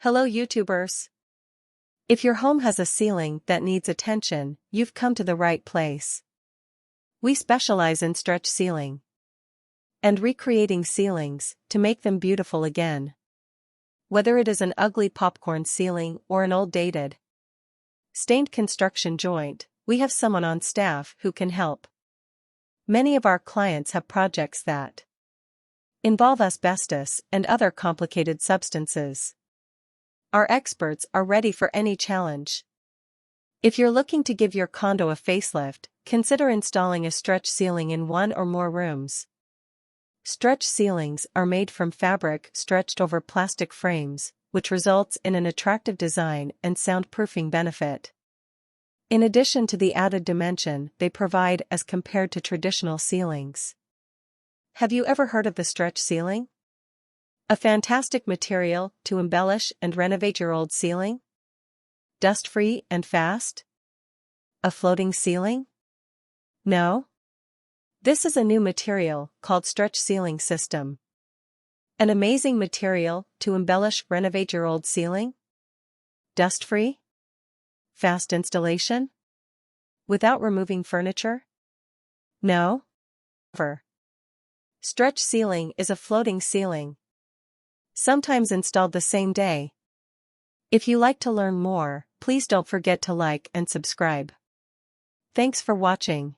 Hello YouTubers! If your home has a ceiling that needs attention, you've come to the right place. We specialize in stretch ceiling and recreating ceilings to make them beautiful again. Whether it is an ugly popcorn ceiling or an old dated, stained construction joint, we have someone on staff who can help. Many of our clients have projects that involve asbestos and other complicated substances. Our experts are ready for any challenge. If you're looking to give your condo a facelift, consider installing a stretch ceiling in one or more rooms. Stretch ceilings are made from fabric stretched over plastic frames, which results in an attractive design and soundproofing benefit. In addition to the added dimension they provide as compared to traditional ceilings. Have you ever heard of the stretch ceiling? A fantastic material to embellish and renovate your old ceiling? Dust-free and fast? A floating ceiling? No? This is a new material called stretch ceiling system. An amazing material to embellish, renovate your old ceiling? Dust-free? Fast installation? Without removing furniture? No? Never. Stretch ceiling is a floating ceiling, sometimes installed the same day. If you like to learn more, please don't forget to like and subscribe. Thanks for watching.